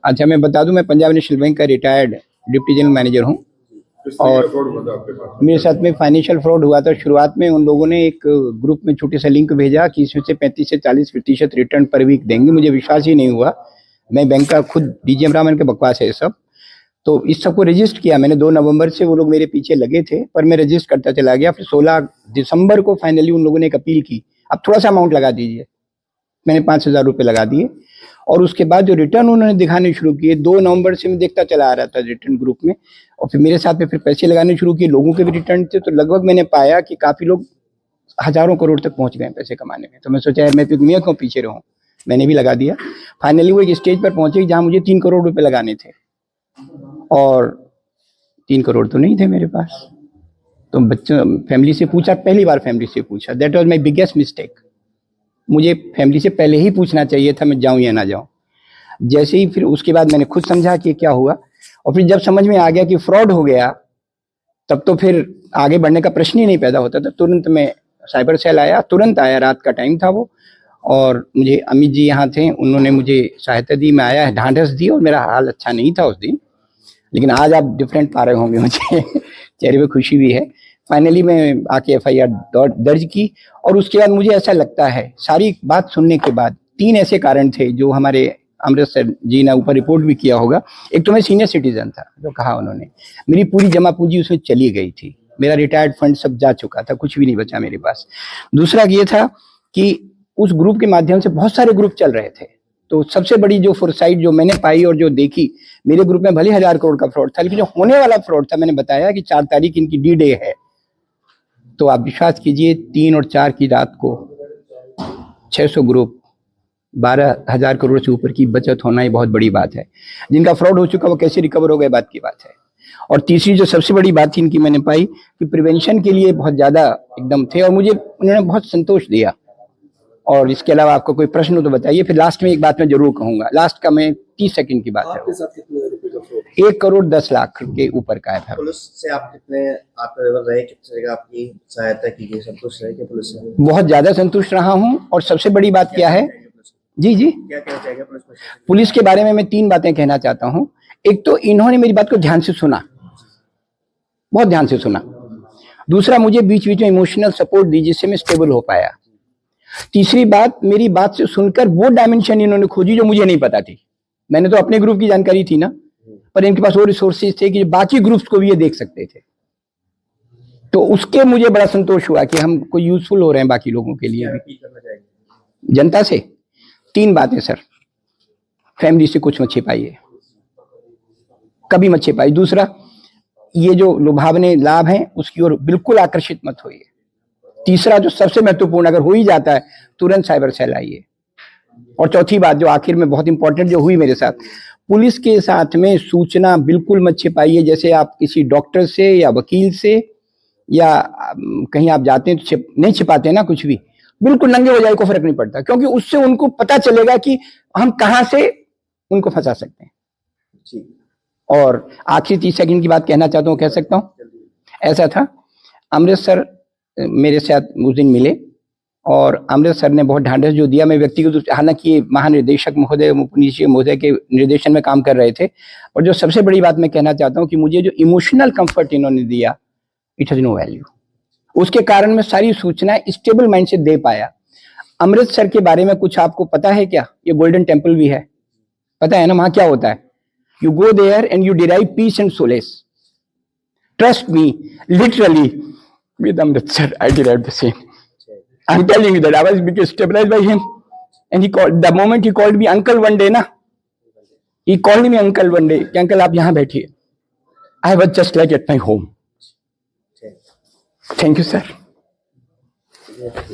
अच्छा, मैं बता दूं, मैं पंजाब नेशनल बैंक का रिटायर्ड डिप्टी जनरल मैनेजर हूं। और मेरे साथ में फाइनेंशियल फ्रॉड हुआ था। शुरुआत में उन लोगों ने एक ग्रुप में छोटे सा लिंक भेजा कि इसमें से 35 से 40% रिटर्न पर वीक देंगे। मुझे विश्वास ही नहीं हुआ। मैं बैंक का खुद डीजीएम रामन के बकवास है ये सब। तो इस सबको रजिस्टर किया मैंने। 2 नवंबर से वो लोग मेरे पीछे लगे थे, पर मैं रजिस्टर करता चला गया। फिर 16 दिसंबर को फाइनली उन लोगों ने एक अपील की, अब थोड़ा सा अमाउंट लगा दीजिए। मैंने 5,000 रुपये लगा दिए। और उसके बाद जो रिटर्न उन्होंने दिखाने शुरू किए, 2 नवंबर से मैं देखता चला आ रहा था रिटर्न ग्रुप में। और फिर मेरे साथ में फिर पैसे लगाने शुरू किए, लोगों के भी रिटर्न थे। तो लगभग मैंने पाया कि काफी लोग हजारों करोड़ तक पहुंच गए पैसे कमाने में। तो मैं सोचा यार मैं क्यों पीछे रहूं, मैंने भी लगा दिया। फाइनली वो एक स्टेज पर पहुंचे जहां मुझे 3 करोड़ रुपए लगाने थे, और 3 करोड़ तो नहीं थे मेरे पास। तो बच्चों फैमिली से पूछा, पहली बार फैमिली से पूछा। That was my biggest mistake. मुझे फैमिली से पहले ही पूछना चाहिए था मैं जाऊं या ना जाऊं। जैसे ही फिर उसके बाद मैंने खुद समझा कि क्या हुआ, और फिर जब समझ में आ गया कि फ्रॉड हो गया, तब तो फिर आगे बढ़ने का प्रश्न ही नहीं पैदा होता था। तुरंत मैं साइबर सेल आया, तुरंत आया, रात का टाइम था वो। और मुझे अमित जी यहाँ थे, उन्होंने मुझे सहायता दी। मैं आया, ढांढस दी, और मेरा हाल अच्छा नहीं था उस दिन, लेकिन आज आप डिफरेंट पा रहे होंगे मुझे चेहरे पे खुशी भी है। फाइनली मैं आके एफआईआर दर्ज की। और उसके बाद मुझे ऐसा लगता है, सारी बात सुनने के बाद, 3 ऐसे कारण थे जो हमारे अमृतसर जी ने ऊपर रिपोर्ट भी किया होगा। एक तो मैं सीनियर सिटीजन था, जो कहा उन्होंने, मेरी पूरी जमा पूंजी उसमें चली गई थी। मेरा रिटायर्ड फंड सब जा चुका था, कुछ भी नहीं बचा मेरे पास। दूसरा ये था कि उस ग्रुप के माध्यम से बहुत सारे ग्रुप चल रहे थे। तो सबसे बड़ी जो फोरसाइट जो मैंने पाई और जो देखी, मेरे ग्रुप में भले 1000 करोड़ का फ्रॉड था, लेकिन जो होने वाला फ्रॉड था, मैंने बताया कि 4 तारीख इनकी डी डे है। तो आप विश्वास कीजिए, 3 और 4 की रात को 600 ग्रुप, 12,000 करोड़ से ऊपर की बचत होना ही बहुत बड़ी बात है। जिनका फ्रॉड हो चुका वो कैसे रिकवर हो गए, बात की बात है। और तीसरी जो सबसे बड़ी बात थी इनकी, मैंने पाई कि प्रिवेंशन के लिए बहुत ज्यादा एकदम थे, और मुझे उन्होंने बहुत संतोष दिया। और इसके अलावा आपको कोई प्रश्न हो तो बताइए। फिर लास्ट में एक बात मैं जरूर कहूंगा, लास्ट का मैं 30 सेकंड की बात है। आपके साथ कितने रुपए का फ्रॉड? 1 करोड़ 10 लाख के ऊपर का है। पुलिस से आप कितने आत्मनिर्भर रहे, कितने जगह आपकी सहायता की गई, संतुष्ट रहे कि पुलिस से? बहुत ज्यादा संतुष्ट रहा हूँ। और सबसे बड़ी बात क्या है, जी क्या कहना चाहेंगे पुलिस के बारे में मैं 3 बातें कहना चाहता हूँ। एक तो इन्होंने मेरी बात को ध्यान से सुना, बहुत ध्यान से सुना। दूसरा, मुझे बीच बीच में इमोशनल सपोर्ट दी, जिससे मैं स्टेबल हो पाया। तीसरी बात, मेरी बात से सुनकर वो डायमेंशन इन्होंने खोजी जो मुझे नहीं पता थी। मैंने तो अपने ग्रुप की जानकारी थी ना, पर इनके पास वो रिसोर्सेज थे कि बाकी ग्रुप्स को भी ये देख सकते थे। तो उसके मुझे बड़ा संतोष हुआ कि हम कोई यूजफुल हो रहे हैं बाकी लोगों के लिए भी। जनता से 3 बातें सर, फैमिली से कुछ मत छिपाइए, कभी मत छिपाइए। दूसरा, ये जो लुभावने लाभ हैं उसकी ओर बिल्कुल आकर्षित मत होइए। तीसरा, जो सबसे महत्वपूर्ण, अगर हो ही जाता है तुरंत साइबर सेल आइए। और चौथी बात जो आखिर में बहुत इंपॉर्टेंट जो हुई मेरे साथ, पुलिस के साथ में सूचना बिल्कुल मत छिपाइए। जैसे आप किसी डॉक्टर से या वकील से या कहीं आप जाते हैं तो नहीं छिपाते ना कुछ भी, बिल्कुल नंगे हो जाए, को फर्क नहीं पड़ता, क्योंकि उससे उनको पता चलेगा कि हम कहां से उनको फंसा सकते हैं। और आखिरी 30 सेकंड की बात कहना चाहता हूँ, कह सकता हूँ। ऐसा था, अमृतसर मेरे साथ उस दिन मिले, और अमृतसर ने बहुत ढांढस जो दिया। मैं व्यक्तिगत रूप से, हालांकि महानिदेशक महोदय, मुनीषी महोदय के निर्देशन में काम कर रहे थे, और जो सबसे बड़ी बात मैं कहना चाहता हूँ कि मुझे जो इमोशनल कंफर्ट इन्होंने दिया, इट हैज नो वैल्यू। उसके कारण मैं सारी सूचना स्टेबल माइंड से दे पाया। अमृतसर के बारे में कुछ आपको पता है क्या? ये गोल्डन टेम्पल भी है, पता है ना वहां क्या होता है? You go there and you derive peace and solace. Trust me, literally, with Amritsar, I derived the same. I'm telling you that I was became stabilized by him. And he called, the moment he called me uncle one day, na, he called me uncle one day, कि uncle आप यहाँ बैठिए. I was just like at my home. Thank you, sir.